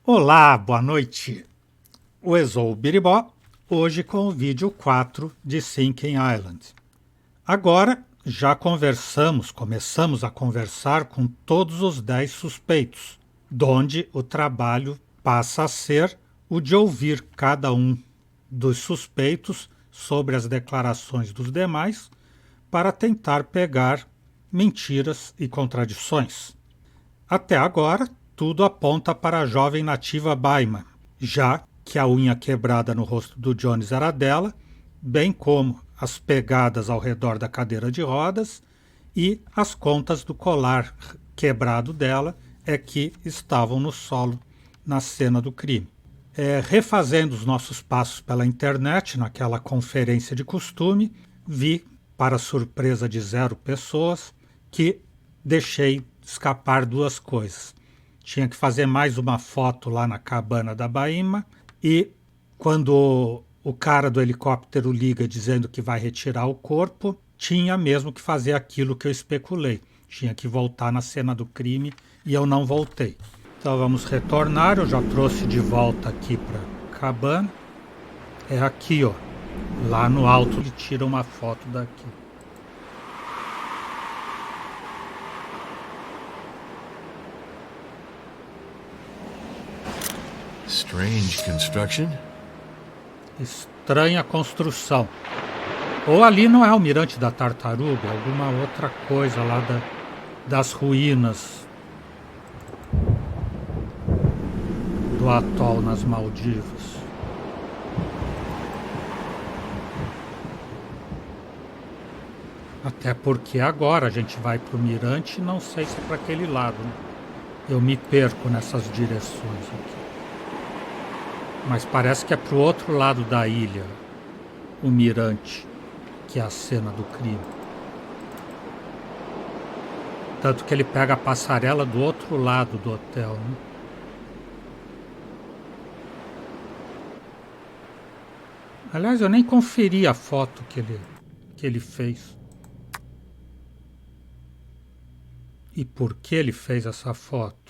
Olá, boa noite. O Exou Biribó, hoje com o vídeo 4 de Sinking Island. Agora já começamos a conversar com todos os 10 suspeitos, donde o trabalho passa a ser o de ouvir cada um dos suspeitos sobre as declarações dos demais para tentar pegar mentiras e contradições. Até agora, tudo aponta para a jovem nativa Baima, já que a unha quebrada no rosto do Jones era dela, bem como as pegadas ao redor da cadeira de rodas e as contas do colar quebrado dela é que estavam no solo na cena do crime. Refazendo os nossos passos pela internet, naquela conferência de costume, vi, para surpresa de 0 pessoas, que deixei escapar 2 coisas. Tinha que fazer mais uma foto lá na cabana da Baima e quando o cara do helicóptero liga dizendo que vai retirar o corpo, tinha mesmo que fazer aquilo que eu especulei. Tinha que voltar na cena do crime e eu não voltei. Então vamos retornar, eu já trouxe de volta aqui para a cabana. É aqui, ó. Lá no alto ele tira uma foto daqui. Strange construction. Estranha construção. Ou ali não é o Mirante da Tartaruga, alguma outra coisa lá das ruínas do atol nas Maldivas. Até porque agora a gente vai para o Mirante, não sei se é para aquele lado, né? Eu me perco nessas direções aqui. Mas parece que é para o outro lado da ilha, o Mirante, que é a cena do crime. Tanto que ele pega a passarela do outro lado do hotel, né? Aliás, eu nem conferi a foto que ele fez. E por que ele fez essa foto?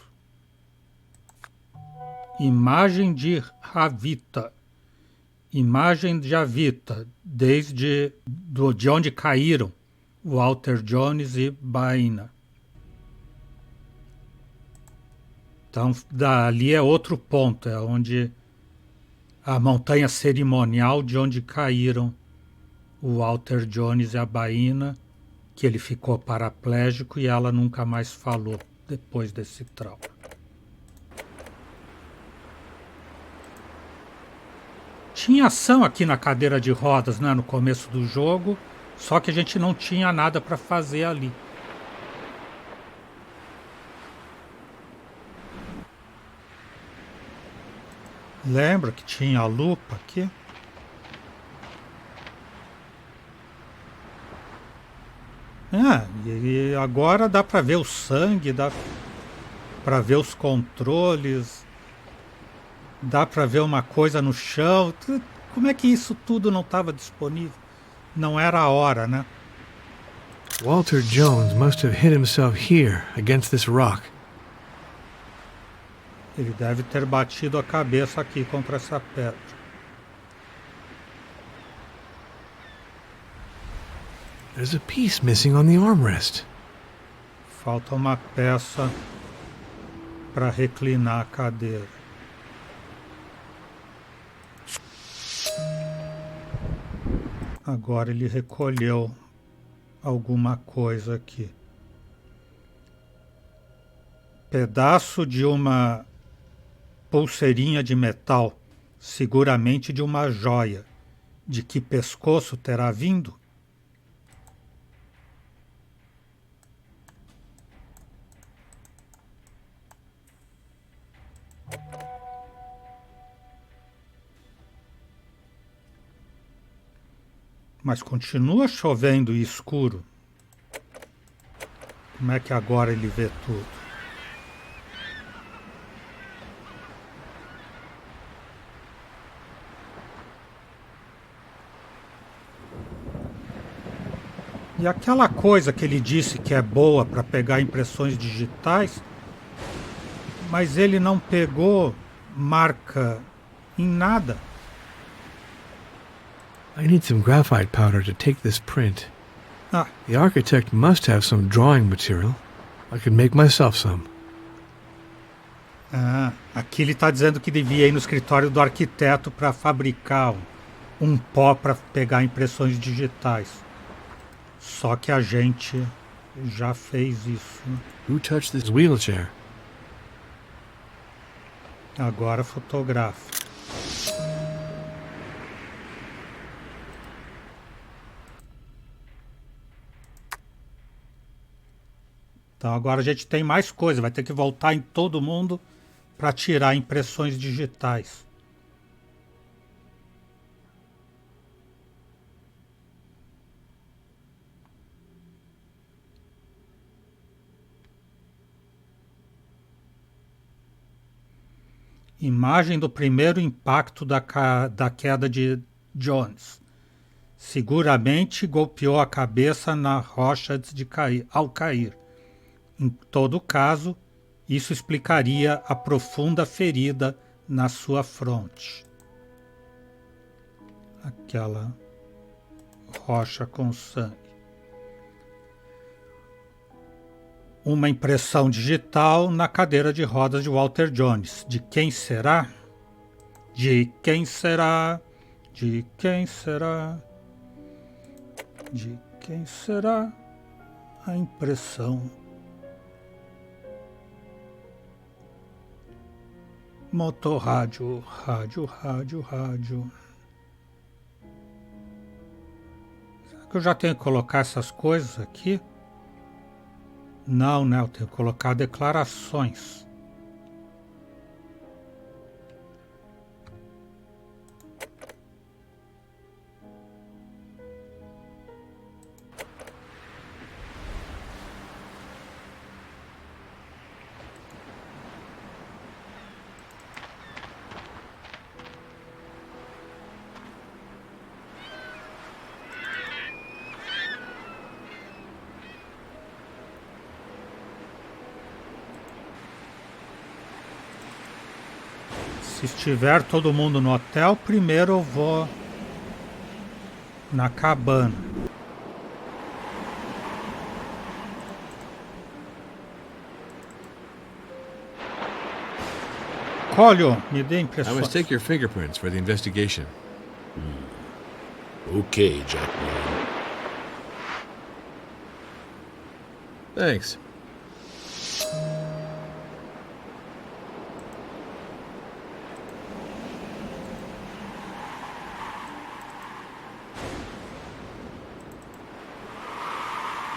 Imagem de Javita. Imagem de Javita, de onde caíram Walter Jones e Baina. Então, dali é outro ponto, é onde a montanha cerimonial de onde caíram o Walter Jones e a Baina, que ele ficou paraplégico e ela nunca mais falou depois desse trauma. Tinha ação aqui na cadeira de rodas, né, no começo do jogo, só que a gente não tinha nada para fazer ali. Lembra que tinha a lupa aqui? E agora dá para ver o sangue, dá para ver os controles, dá para ver uma coisa no chão. Como é que isso tudo não estava disponível? Não era a hora, né? Walter Jones must have hit himself here against this rock. Ele deve ter batido a cabeça aqui contra essa pedra. There's a piece missing on the armrest. Falta uma peça para reclinar a cadeira. Agora ele recolheu alguma coisa aqui. Pedaço de uma pulseirinha de metal, seguramente de uma joia. De que pescoço terá vindo? Mas continua chovendo e escuro. Como é que agora ele vê tudo? E aquela coisa que ele disse que é boa para pegar impressões digitais, mas ele não pegou marca em nada. I need some graphite powder to take this print. Ah, The architect must have some drawing material. I could make myself some. aqui ele está dizendo que devia ir no escritório do arquiteto para fabricar um pó para pegar impressões digitais. Só que a gente já fez isso. Who touched this wheelchair? Agora fotografa. Então agora a gente tem mais coisa, vai ter que voltar em todo mundo para tirar impressões digitais. Imagem do primeiro impacto da queda de Jones. Seguramente golpeou a cabeça na rocha antes de cair, ao cair. Em todo caso, isso explicaria a profunda ferida na sua fronte. Aquela rocha com sangue. Uma impressão digital na cadeira de rodas de Walter Jones. De quem será? De quem será? De quem será? De quem será a impressão? Motorrádio, rádio. Será que eu já tenho que colocar essas coisas aqui? Não, eu tenho que colocar declarações. Se estiver todo mundo no hotel, primeiro eu vou na cabana. Colho, me dê I impressões. must take your fingerprints for the investigation. Okay, Jackman. Thanks.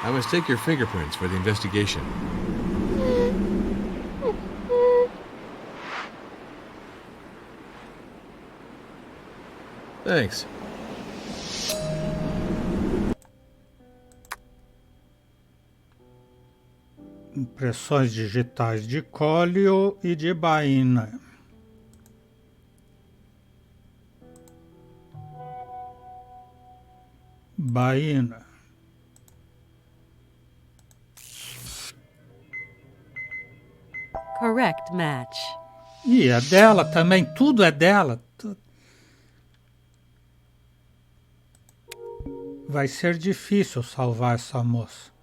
I must take your fingerprints for the investigation. Thanks. Impressões digitais de Colho e de Baína. Baína. Correct match. E é dela também, tudo é dela. Vai ser difícil salvar essa moça.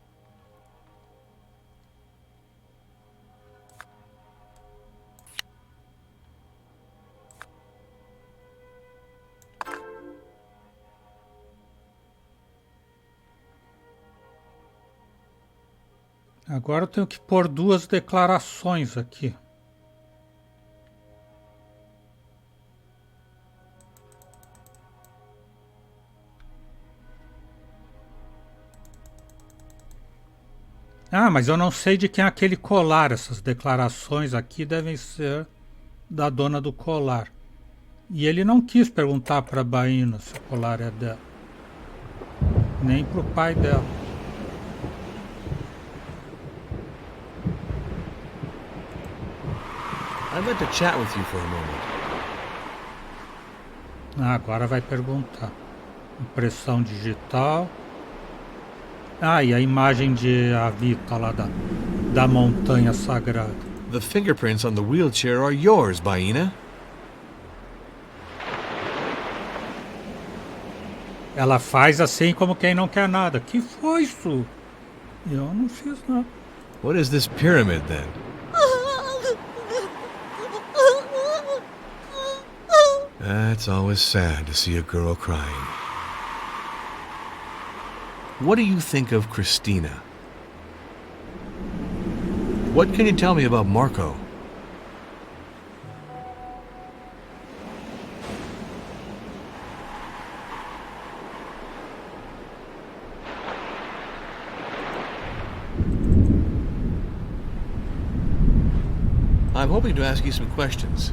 Agora eu tenho que pôr duas declarações aqui. Ah, mas eu não sei de quem é aquele colar. Essas declarações aqui devem ser da dona do colar. E ele não quis perguntar para a Baína se o colar é dela. Nem para o pai dela. I'd like to chat with you for a moment. Ah, agora vai perguntar. Impressão digital. Ah, e a imagem de Avita lá da montanha sagrada. The fingerprints on the wheelchair are yours, Baina. Ela faz assim como quem não quer nada. Que foi isso? Eu não fiz nada. What is this pyramid, then? It's always sad to see a girl crying. What do you think of Christina? What can you tell me about Marco? I'm hoping to ask you some questions.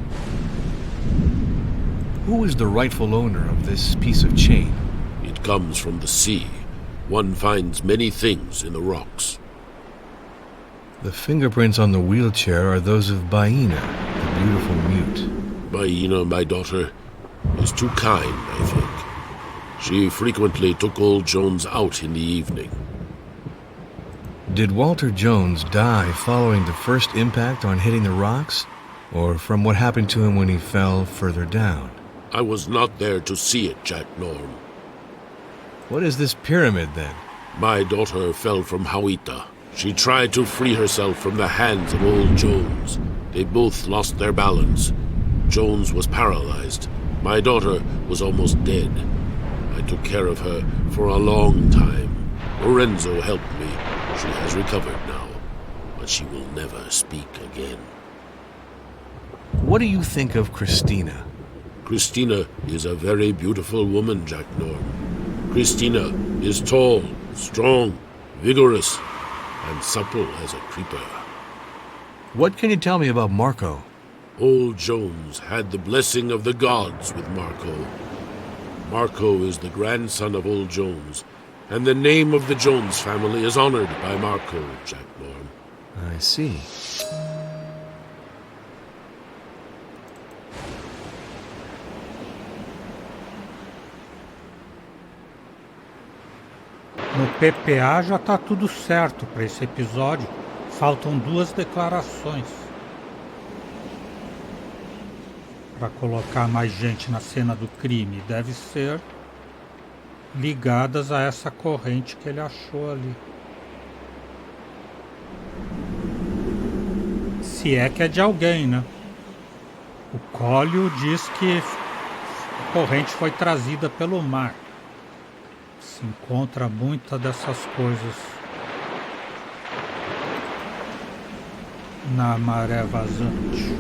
Who is the rightful owner of this piece of chain? It comes from the sea. One finds many things in the rocks. The fingerprints on the wheelchair are those of Baina, the beautiful mute. Baina, my daughter, is too kind, I think. She frequently took old Jones out in the evening. Did Walter Jones die following the first impact on hitting the rocks, or from what happened to him when he fell further down? I was not there to see it, Jack Norm. What is this pyramid, then? My daughter fell from Hawita. She tried to free herself from the hands of old Jones. They both lost their balance. Jones was paralyzed. My daughter was almost dead. I took care of her for a long time. Lorenzo helped me. She has recovered now, but she will never speak again. What do you think of Christina? Christina is a very beautiful woman, Jack Norm. Christina is tall, strong, vigorous, and supple as a creeper. What can you tell me about Marco? Old Jones had the blessing of the gods with Marco. Marco is the grandson of old Jones, and the name of the Jones family is honored by Marco, Jack Norm. I see. No PPA já tá tudo certo para esse episódio. Faltam 2 declarações para colocar mais gente na cena do crime. Deve ser ligadas a essa corrente que ele achou ali. Se é que é de alguém, né? O Collio diz que a corrente foi trazida pelo mar. Se encontra muita dessas coisas na maré vazante.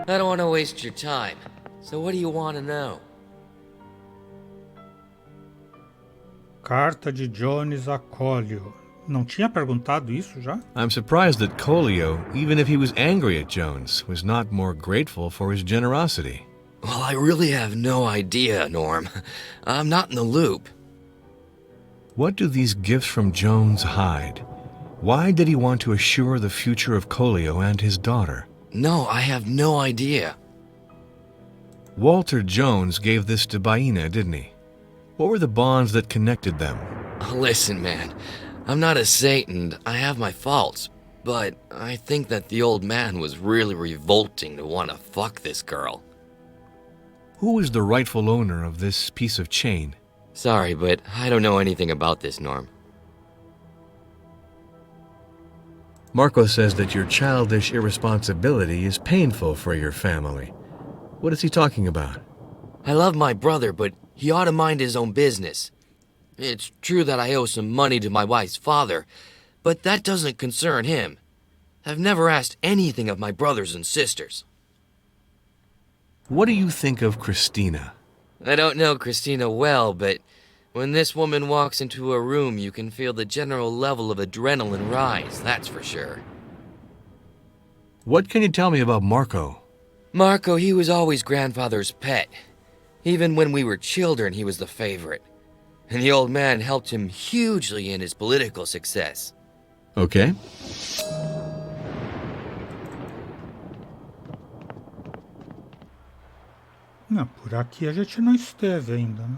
I don't want to waste your time. So what do you want to know? Carta de Jones a Collio. Não tinha perguntado isso já? I'm surprised that Collio, even if he was angry at Jones, was not more grateful for his generosity. Well, I really have no idea, Norm. I'm not in the loop. What do these gifts from Jones hide? Why did he want to assure the future of Collio and his daughter? No, I have no idea. Walter Jones gave this to Baina, didn't he? What were the bonds that connected them? Listen, man, I'm not a saint. I have my faults. But I think that the old man was really revolting to want to fuck this girl. Who is the rightful owner of this piece of chain? Sorry, but I don't know anything about this, Norm. Marco says that your childish irresponsibility is painful for your family. What is he talking about? I love my brother, but he ought to mind his own business. It's true that I owe some money to my wife's father, but that doesn't concern him. I've never asked anything of my brothers and sisters. What do you think of Christina? I don't know Christina well, but when this woman walks into a room, you can feel the general level of adrenaline rise, that's for sure. What can you tell me about Marco? Marco, he was always grandfather's pet. Even when we were children, he was the favorite. And the old man helped him hugely in his political success. Okay. Não, por aqui a gente não esteve ainda, né?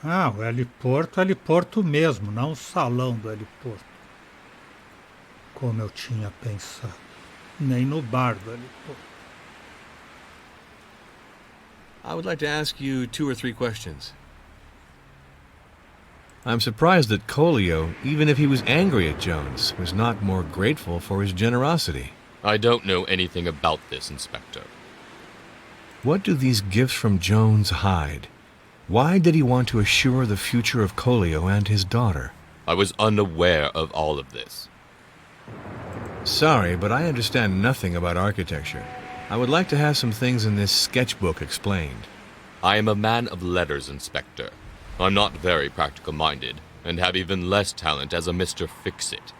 Ah, o heliporto mesmo, não o salão do heliporto. Como eu tinha pensado. Nem no bar do heliporto. I would like to ask you 2 or 3 questions. I'm surprised that Colio, even if he was angry at Jones, was not more grateful for his generosity. I don't know anything about this, Inspector. What do these gifts from Jones hide? Why did he want to assure the future of Colio and his daughter? I was unaware of all of this. Sorry, but I understand nothing about architecture. I would like to have some things in this sketchbook explained. I am a man of letters, Inspector. I'm not very practical-minded, and have even less talent as a Mr. Fix-It.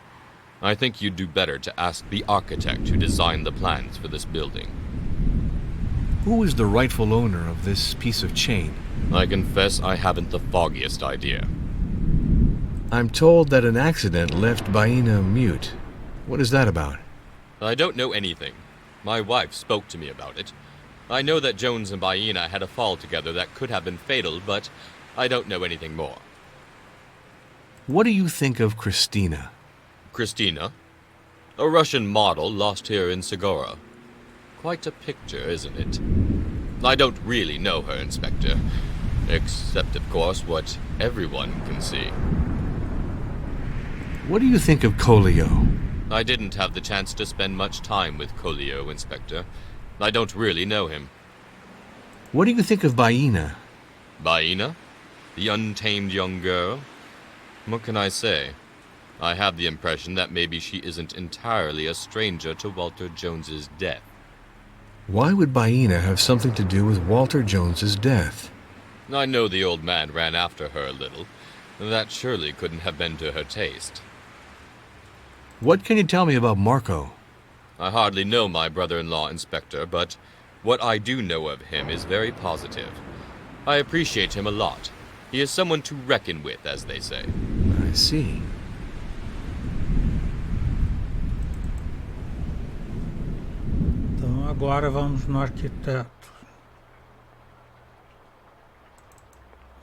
I think you'd do better to ask the architect who designed the plans for this building. Who is the rightful owner of this piece of chain? I confess I haven't the foggiest idea. I'm told that an accident left Baina mute. What is that about? I don't know anything. My wife spoke to me about it. I know that Jones and Baina had a fall together that could have been fatal, but I don't know anything more. What do you think of Christina? Christina? A Russian model lost here in Segura. Quite a picture, isn't it? I don't really know her, Inspector. Except, of course, what everyone can see. What do you think of Colio? I didn't have the chance to spend much time with Colio, Inspector. I don't really know him. What do you think of Baina? Baina? The untamed young girl? What can I say? I have the impression that maybe she isn't entirely a stranger to Walter Jones's death. Why would Baina have something to do with Walter Jones's death? I know the old man ran after her a little. That surely couldn't have been to her taste. What can you tell me about Marco? I hardly know my brother-in-law, Inspector, but what I do know of him is very positive. I appreciate him a lot. He is someone to reckon with, as they say. I see. Então agora vamos no arquiteto.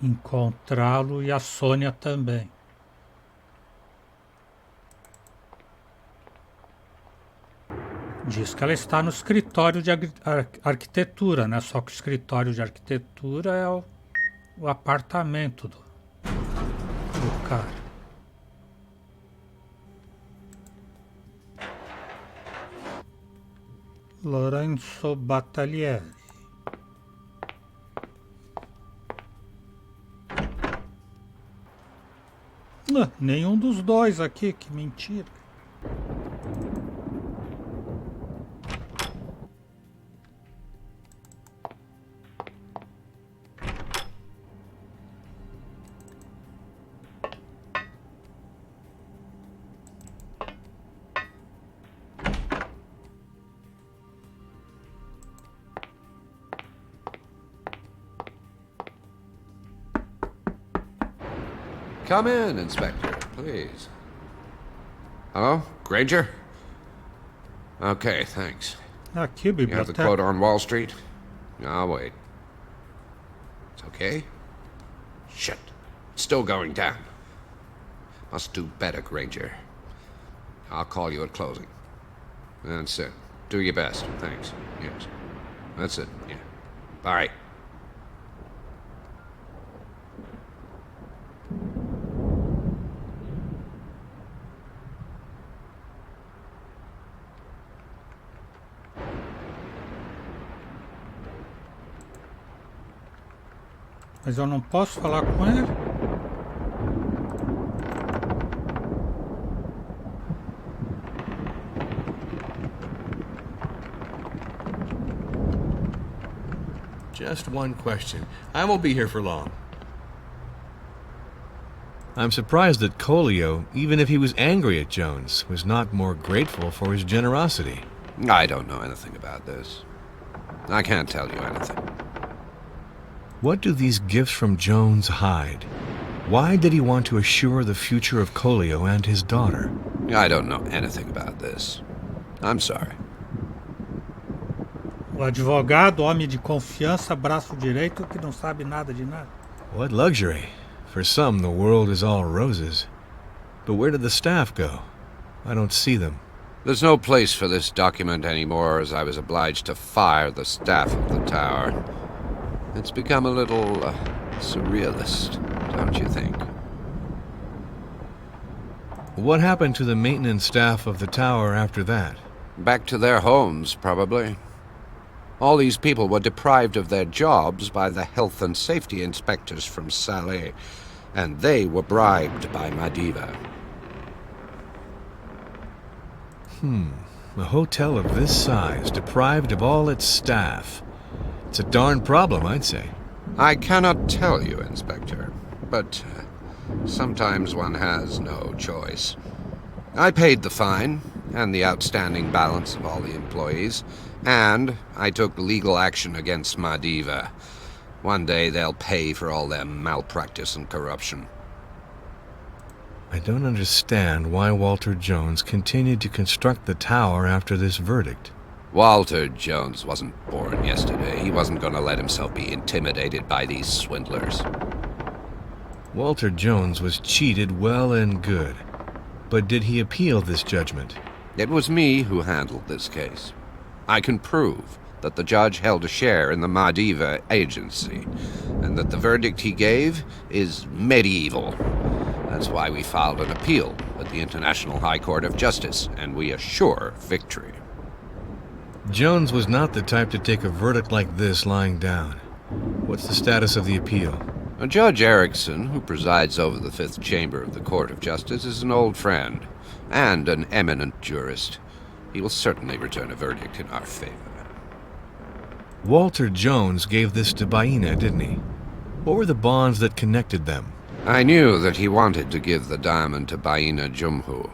Encontrá-lo e a Sônia também. Diz que ela está no escritório de arquitetura, né? Só que o escritório de arquitetura é o apartamento do cara. Lorenzo Battaglieri. Nenhum dos dois aqui, que mentira. Come in, Inspector, please. Hello? Granger? Okay, thanks. Aqui, You have the biblioteca. quote on Wall Street? I'll wait. It's okay? Shit. It's still going down. Must do better, Granger. I'll call you at closing. That's it. Do your best. Thanks. Yes. That's it. Yeah. Bye. Mas eu não posso falar com ele? Just one question. I won't be here for long. I'm surprised that Colio, even if he was angry at Jones, was not more grateful for his generosity. I don't know anything about this. I can't tell you anything. What do these gifts from Jones hide? Why did he want to assure the future of Colio and his daughter? I don't know anything about this. I'm sorry. O advogado, homem de confiança, braço direito, que não sabe nada de nada. What luxury. For some, the world is all roses. But where did the staff go? I don't see them. There's no place for this document anymore, as I was obliged to fire the staff of the tower. It's become a little surrealist, don't you think? What happened to the maintenance staff of the tower after that? Back to their homes, probably. All these people were deprived of their jobs by the health and safety inspectors from Salé, and they were bribed by Madiva. A hotel of this size, deprived of all its staff. It's a darn problem, I'd say. I cannot tell you, Inspector, but sometimes one has no choice. I paid the fine and the outstanding balance of all the employees, and I took legal action against Madiva. One day they'll pay for all their malpractice and corruption. I don't understand why Walter Jones continued to construct the tower after this verdict. Walter Jones wasn't born yesterday. He wasn't going to let himself be intimidated by these swindlers. Walter Jones was cheated well and good. But did he appeal this judgment? It was me who handled this case. I can prove that the judge held a share in the Madiva agency, and that the verdict he gave is medieval. That's why we filed an appeal at the International High Court of Justice, and we assure victory. Jones was not the type to take a verdict like this lying down. What's the status of the appeal? Judge Erickson, who presides over the Fifth Chamber of the Court of Justice, is an old friend and an eminent jurist. He will certainly return a verdict in our favor. Walter Jones gave this to Baina, didn't he? What were the bonds that connected them? I knew that he wanted to give the diamond to Baina Jumhu.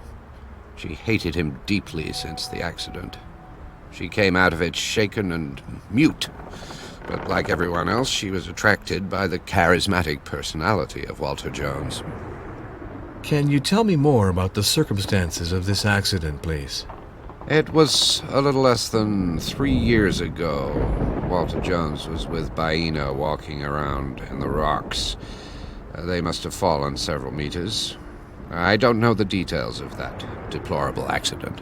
She hated him deeply since the accident. She came out of it shaken and mute. But like everyone else, she was attracted by the charismatic personality of Walter Jones. Can you tell me more about the circumstances of this accident, please? It was a little less than 3 years ago. Walter Jones was with Baina walking around in the rocks. They must have fallen several meters. I don't know the details of that deplorable accident.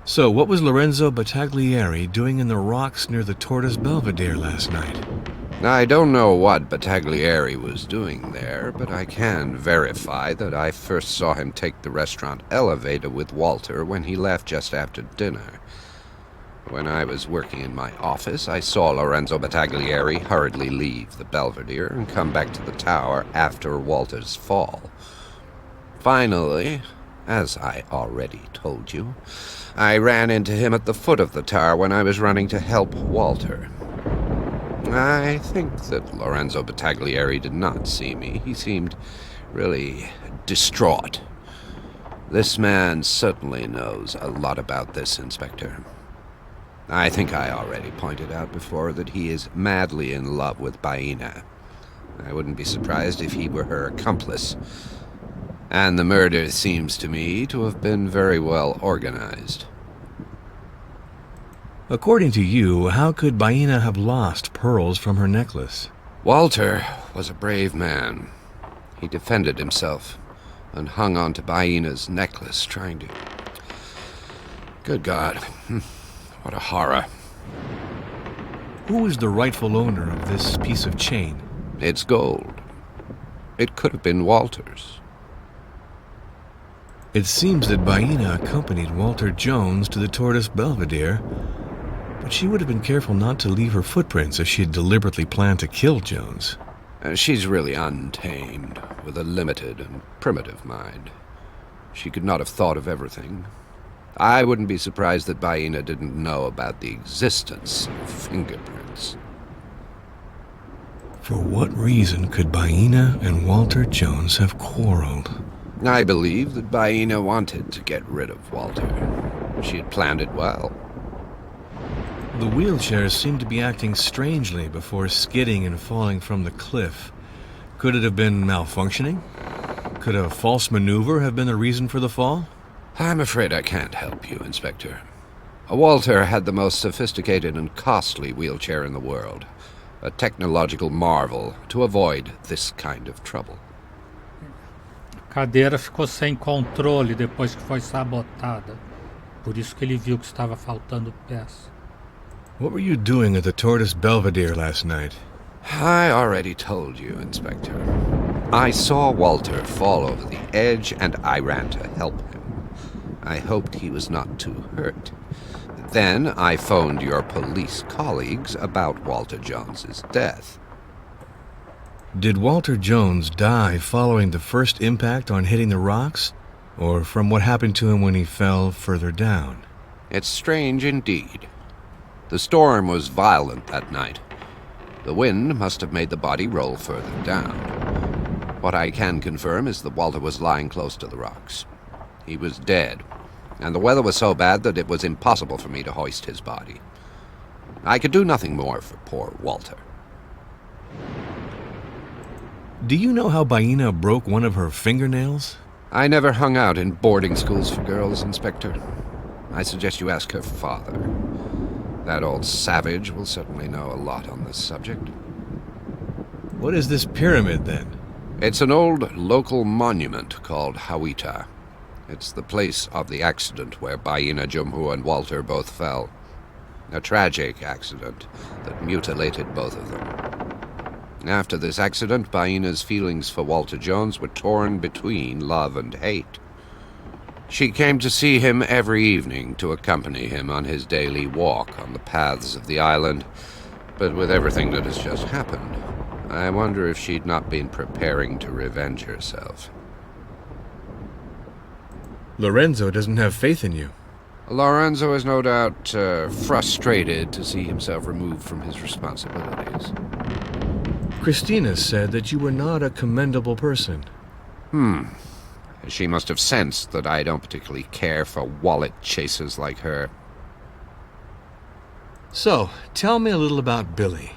So, what was Lorenzo Battaglieri doing in the rocks near the Tortoise Belvedere last night? I don't know what Battaglieri was doing there, but I can verify that I first saw him take the restaurant elevator with Walter when he left just after dinner. When I was working in my office, I saw Lorenzo Battaglieri hurriedly leave the Belvedere and come back to the tower after Walter's fall. Finally, as I already told you, I ran into him at the foot of the tower when I was running to help Walter. I think that Lorenzo Battaglieri did not see me. He seemed really distraught. This man certainly knows a lot about this, Inspector. I think I already pointed out before that he is madly in love with Baina. I wouldn't be surprised if he were her accomplice. And the murder seems to me to have been very well organized. According to you, how could Baina have lost pearls from her necklace? Walter was a brave man. He defended himself and hung on to Baina's necklace, trying to... Good God. What a horror. Who is the rightful owner of this piece of chain? It's gold. It could have been Walter's. It seems that Baina accompanied Walter Jones to the Tortoise Belvedere, but she would have been careful not to leave her footprints if she had deliberately planned to kill Jones. She's really untamed, with a limited and primitive mind. She could not have thought of everything. I wouldn't be surprised that Baina didn't know about the existence of fingerprints. For what reason could Baina and Walter Jones have quarreled? I believe that Baina wanted to get rid of Walter. She had planned it well. The wheelchairs seemed to be acting strangely before skidding and falling from the cliff. Could it have been malfunctioning? Could a false maneuver have been the reason for the fall? I'm afraid I can't help you, Inspector. Walter had the most sophisticated and costly wheelchair in the world. A technological marvel to avoid this kind of trouble. A cadeira ficou sem controle depois que foi sabotada. Por isso que ele viu que estava faltando peça. What were you doing at the Tortoise Belvedere last night? I already told you, Inspector. I saw Walter fall over the edge and I ran to help him. I hoped he was not too hurt. Then I phoned your police colleagues about Walter Jones's death. Did Walter Jones die following the first impact on hitting the rocks, or from what happened to him when he fell further down? It's strange indeed. The storm was violent that night. The wind must have made the body roll further down. What I can confirm is that Walter was lying close to the rocks. He was dead, and the weather was so bad that it was impossible for me to hoist his body. I could do nothing more for poor Walter. Do you know how Baina broke one of her fingernails? I never hung out in boarding schools for girls, Inspector. I suggest you ask her father. That old savage will certainly know a lot on this subject. What is this pyramid, then? It's an old local monument called Hawita. It's the place of the accident where Baina, Jumhu, and Walter both fell. A tragic accident that mutilated both of them. After this accident, Baina's feelings for Walter Jones were torn between love and hate. She came to see him every evening to accompany him on his daily walk on the paths of the island, but with everything that has just happened, I wonder if she'd not been preparing to revenge herself. Lorenzo doesn't have faith in you. Lorenzo is no doubt frustrated to see himself removed from his responsibilities. Christina said that you were not a commendable person. She must have sensed that I don't particularly care for wallet chasers like her. So, tell me a little about Billy.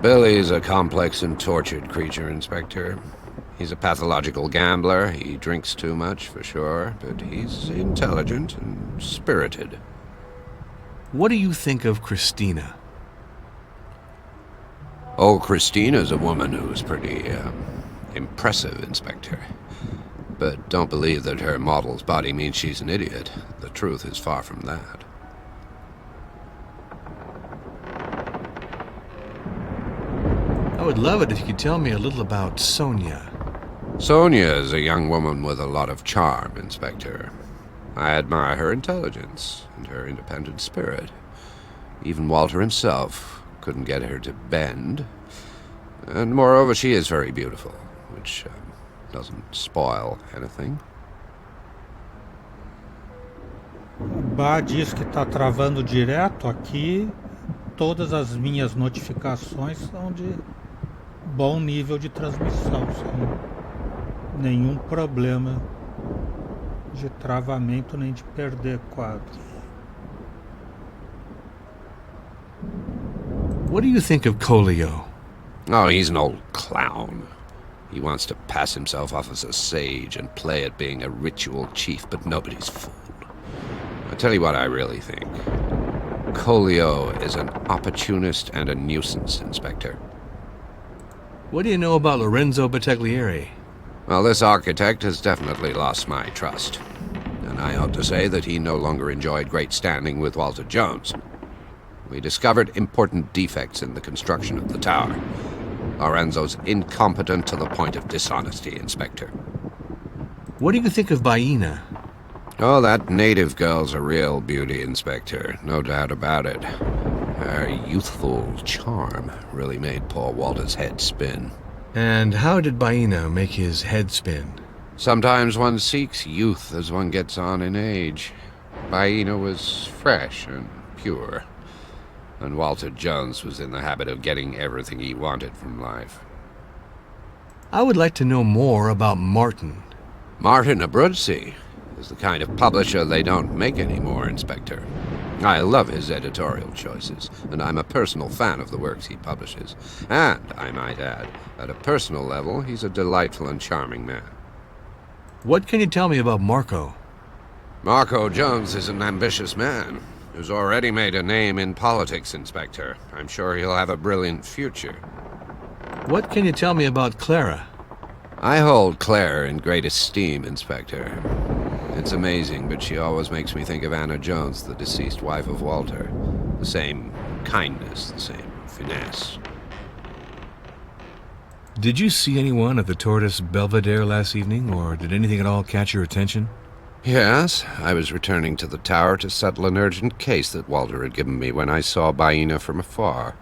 Billy's a complex and tortured creature, Inspector. He's a pathological gambler. He drinks too much, for sure, but he's intelligent and spirited. What do you think of Christina? Oh, Christina's a woman who's pretty, impressive, Inspector. But don't believe that her model's body means she's an idiot. The truth is far from that. I would love it if you could tell me a little about Sonia. Sonia is a young woman with a lot of charm, Inspector. I admire her intelligence and her independent spirit. Even Walter himself couldn't get her to bend. And moreover, she is very beautiful, which doesn't spoil anything. Bah diz que está travando direto aqui. Todas as minhas notificações são de bom nível de transmissão, sem nenhum problema de travamento nem de perder quadros. What do you think of Colio? Oh, he's an old clown. He wants to pass himself off as a sage and play at being a ritual chief, but nobody's fooled. I'll tell you what I really think. Colio is an opportunist and a nuisance, Inspector. What do you know about Lorenzo Battaglieri? Well, this architect has definitely lost my trust. And I ought to say that he no longer enjoyed great standing with Walter Jones. We discovered important defects in the construction of the tower. Lorenzo's incompetent to the point of dishonesty, Inspector. What do you think of Baina? Oh, that native girl's a real beauty, Inspector. No doubt about it. Her youthful charm really made poor Walter's head spin. And how did Baina make his head spin? Sometimes one seeks youth as one gets on in age. Baina was fresh and pure. And Walter Jones was in the habit of getting everything he wanted from life. I would like to know more about Martin. Martin Abruzzi is the kind of publisher they don't make anymore, Inspector. I love his editorial choices, and I'm a personal fan of the works he publishes. And, I might add, at a personal level, he's a delightful and charming man. What can you tell me about Marco? Marco Jones is an ambitious man. who's already made a name in politics, Inspector. I'm sure he'll have a brilliant future. What can you tell me about Clara? I hold Claire in great esteem, Inspector. It's amazing, but she always makes me think of Anna Jones, the deceased wife of Walter. The same kindness, the same finesse. Did you see anyone at the Tortoise Belvedere last evening, or did anything at all catch your attention? Yes, I was returning to the tower to settle an urgent case that Walter had given me when I saw Baina from afar.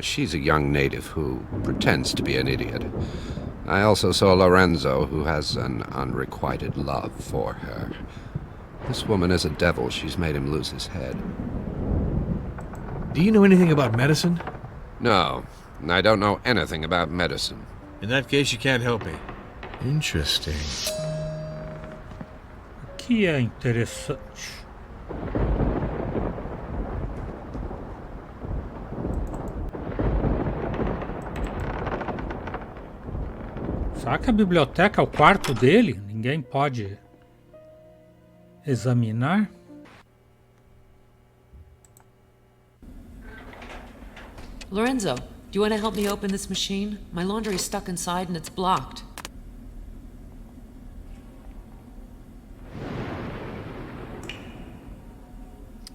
She's a young native who pretends to be an idiot. I also saw Lorenzo, who has an unrequited love for her. This woman is a devil. She's made him lose his head. Do you know anything about medicine? No, I don't know anything about medicine. In that case, you can't help me. Interesting. O que é interessante? Será que a biblioteca é o quarto dele? Ninguém pode examinar? Lorenzo, do you want to help me open this machine? My laundry is stuck inside and it's blocked.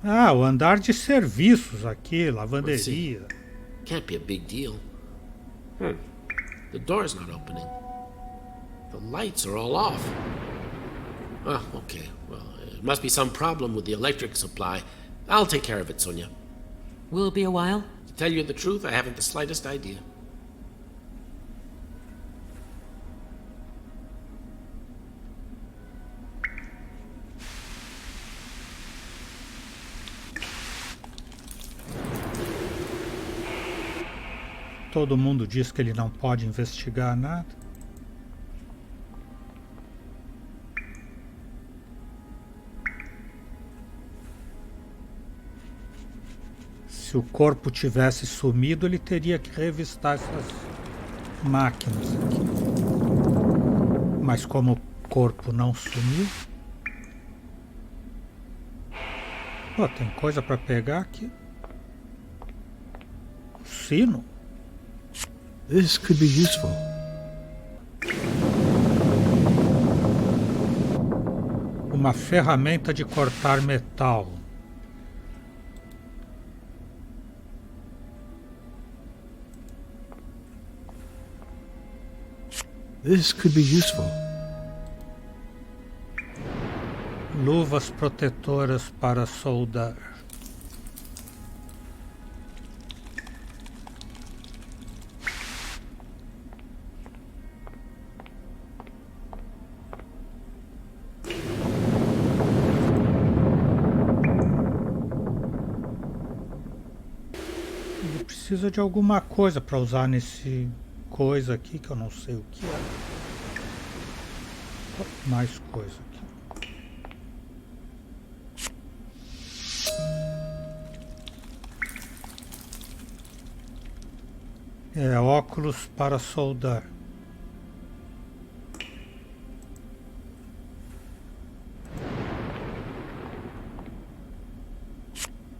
Ah, o andar de serviços aqui, lavanderia. Can't be a big deal. The door's not opening. The lights are all off. Oh, okay. Well, it must be some problem with the electric supply. I'll take care of it, Sonia. Will it be a while? To tell you the truth, I haven't the slightest idea. Todo mundo diz que ele não pode investigar nada. Se o corpo tivesse sumido, ele teria que revistar essas máquinas aqui. Mas como o corpo não sumiu... Pô, tem coisa para pegar aqui. Sino. This could be useful. Uma ferramenta de cortar metal. This could be useful. Luvas protetoras para soldar. Ele precisa de alguma coisa para usar nesse coisa aqui que eu não sei o que é. Mais coisa aqui. É, óculos para soldar.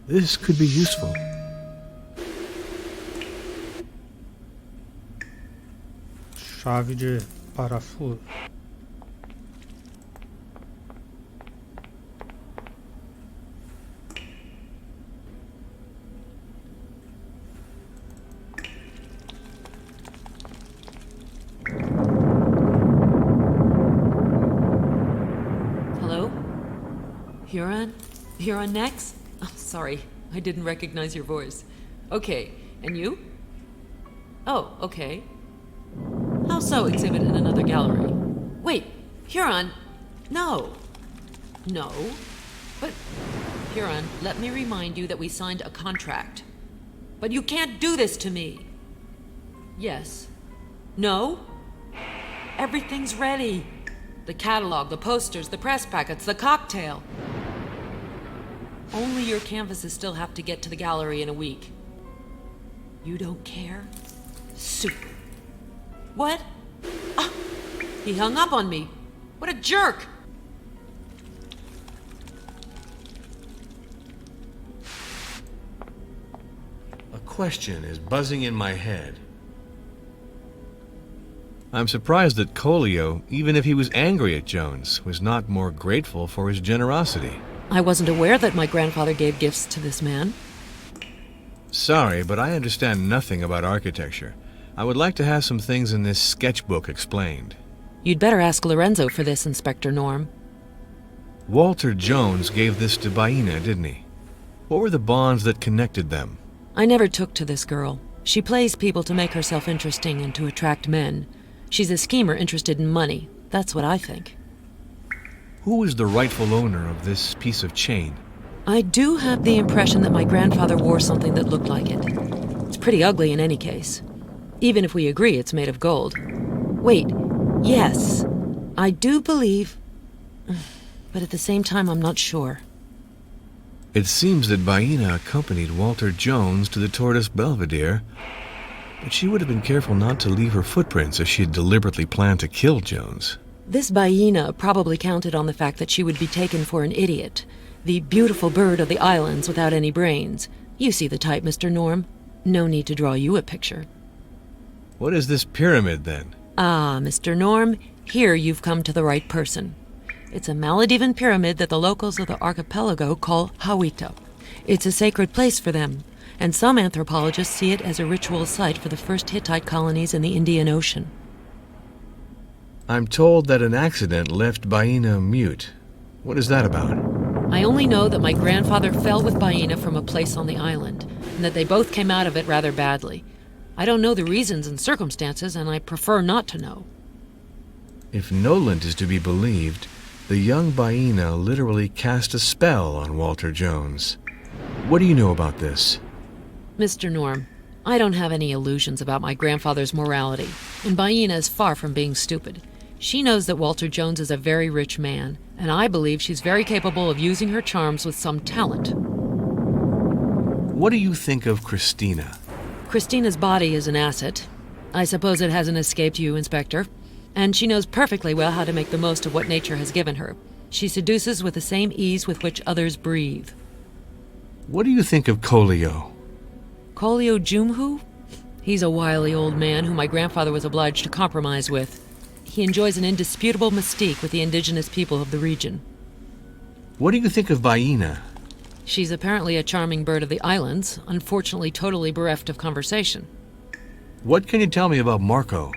This could be useful. Chave de parafuso. Hello? Huron? Huron next? I'm sorry, I didn't recognize your voice. Okay, and you? Oh, okay. How so, exhibit in another gallery? Wait, Huron, no. No. But, Huron, let me remind you that we signed a contract. But you can't do this to me. Yes. No? Everything's ready. The catalog, the posters, the press packets, the cocktail. Only your canvases still have to get to the gallery in a week. You don't care? Super. What? Ah, he hung up on me. What a jerk! question is buzzing in my head. I'm surprised that Colio, even if he was angry at Jones, was not more grateful for his generosity. I wasn't aware that my grandfather gave gifts to this man. Sorry, but I understand nothing about architecture. I would like to have some things in this sketchbook explained. You'd better ask Lorenzo for this, Inspector Norm. Walter Jones gave this to Baina, didn't he? What were the bonds that connected them? I never took to this girl. She plays people to make herself interesting and to attract men. She's a schemer interested in money. That's what I think. Who is the rightful owner of this piece of chain? I do have the impression that my grandfather wore something that looked like it. It's pretty ugly in any case. Even if we agree it's made of gold. Wait, yes. I do believe... But at the same time, I'm not sure. It seems that Baina accompanied Walter Jones to the Tortoise Belvedere, but she would have been careful not to leave her footprints if she had deliberately planned to kill Jones. This Baina probably counted on the fact that she would be taken for an idiot. The beautiful bird of the islands without any brains. You see the type, Mr. Norm. No need to draw you a picture. What is this pyramid, then? Ah, Mr. Norm, here you've come to the right person. It's a Maldivian pyramid that the locals of the archipelago call Hawita. It's a sacred place for them, and some anthropologists see it as a ritual site for the first Hittite colonies in the Indian Ocean. I'm told that an accident left Baina mute. What is that about? I only know that my grandfather fell with Baina from a place on the island, and that they both came out of it rather badly. I don't know the reasons and circumstances, and I prefer not to know. If Noland is to be believed, the young Baina literally cast a spell on Walter Jones. What do you know about this? Mr. Norm, I don't have any illusions about my grandfather's morality, and Baina is far from being stupid. She knows that Walter Jones is a very rich man, and I believe she's very capable of using her charms with some talent. What do you think of Christina? Christina's body is an asset. I suppose it hasn't escaped you, Inspector. And she knows perfectly well how to make the most of what nature has given her. She seduces with the same ease with which others breathe. What do you think of Colio? Colio Jumhu? He's a wily old man who my grandfather was obliged to compromise with. He enjoys an indisputable mystique with the indigenous people of the region. What do you think of Baina? She's apparently a charming bird of the islands, unfortunately totally bereft of conversation. What can you tell me about Marco?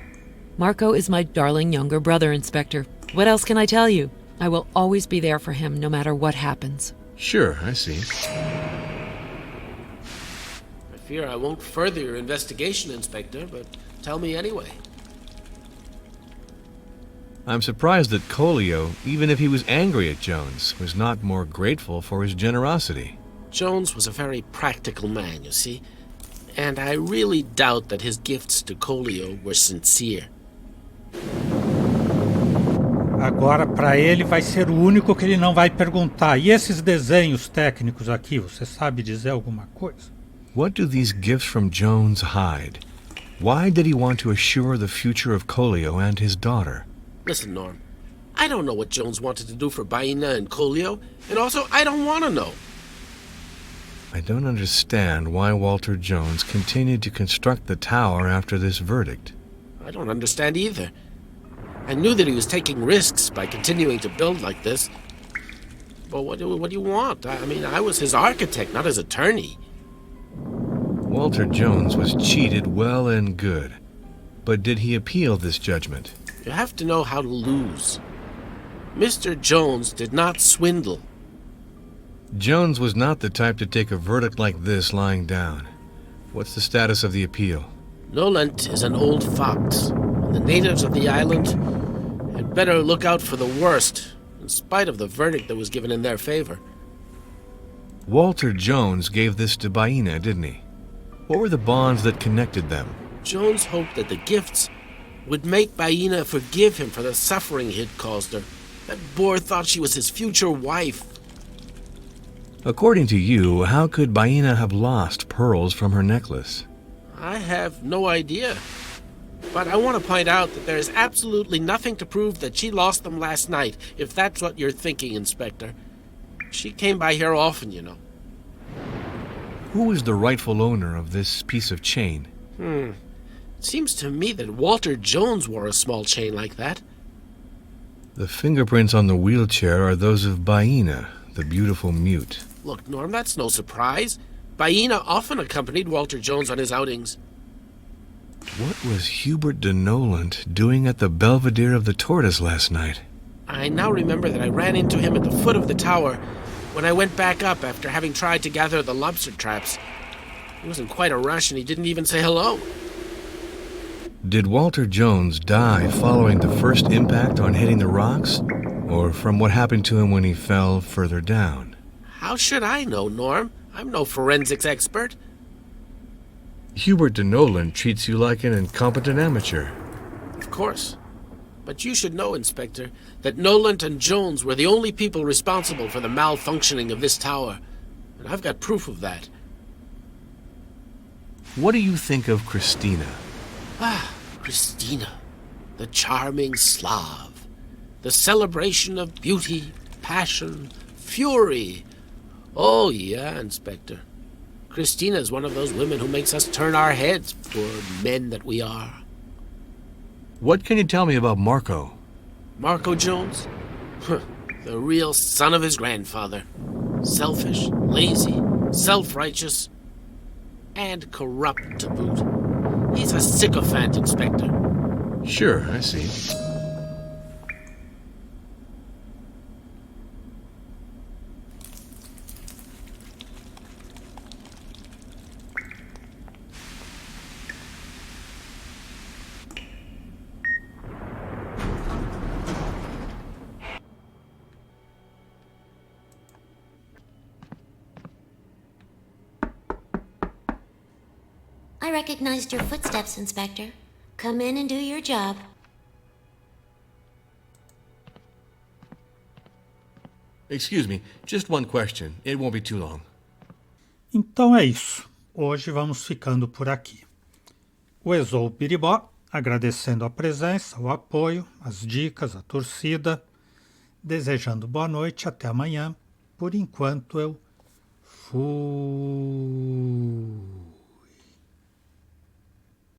Marco is my darling younger brother, Inspector. What else can I tell you? I will always be there for him, no matter what happens. Sure, I see. I fear I won't further your investigation, Inspector, but tell me anyway. I'm surprised that Colio, even if he was angry at Jones, was not more grateful for his generosity. Jones was a very practical man, you see, and I really doubt that his gifts to Colio were sincere. Agora, para ele, vai ser o único que ele não vai perguntar. E esses desenhos técnicos aqui, você sabe dizer alguma coisa? What do these gifts from Jones hide? Why did he want to assure the future of Colio and his daughter? Listen, Norm, I don't know what Jones wanted to do for Baina and Colio, and also I don't want to know. I don't understand why Walter Jones continued to construct the tower after this verdict. I don't understand either. I knew that he was taking risks by continuing to build like this. But what do you want? I mean, I was his architect, not his attorney. Walter Jones was cheated well and good. But did he appeal this judgment? You have to know how to lose. Mr. Jones did not swindle. Jones was not the type to take a verdict like this lying down. What's the status of the appeal? Noland is an old fox. The natives of the island had better look out for the worst, in spite of the verdict that was given in their favor. Walter Jones gave this to Baina, didn't he? What were the bonds that connected them? Jones hoped that the gifts would make Baina forgive him for the suffering he'd caused her. That boor thought she was his future wife. According to you, how could Baina have lost pearls from her necklace? I have no idea. But I want to point out that there is absolutely nothing to prove that she lost them last night, if that's what you're thinking, Inspector. She came by here often, you know. Who is the rightful owner of this piece of chain? Seems to me that Walter Jones wore a small chain like that. The fingerprints on the wheelchair are those of Baina, the beautiful mute. Look, Norm, that's no surprise. Baina often accompanied Walter Jones on his outings. What was Hubert de Noland doing at the Belvedere of the Tortoise last night? I now remember that I ran into him at the foot of the tower when I went back up after having tried to gather the lobster traps. He was in quite a rush and he didn't even say hello. Did Walter Jones die following the first impact on hitting the rocks, or from what happened to him when he fell further down? How should I know, Norm? I'm no forensics expert. Hubert de Noland treats you like an incompetent amateur. Of course. But you should know, Inspector, that Noland and Jones were the only people responsible for the malfunctioning of this tower. And I've got proof of that. What do you think of Christina? Christina, the charming Slav. The celebration of beauty, passion, fury. Oh, yeah, Inspector. Christina's one of those women who makes us turn our heads, poor men that we are. What can you tell me about Marco? Marco Jones? The real son of his grandfather. Selfish, lazy, self-righteous, and corrupt to boot. He's a sycophant, Inspector. Sure, I see. I recognized your footsteps, Inspector. Come in and do your job. Excuse me, just one question. It won't be too long. Então é isso. Hoje vamos ficando por aqui. O Exou Biribó, agradecendo a presença, o apoio, as dicas, a torcida, desejando boa noite, até amanhã. Por enquanto eu fui.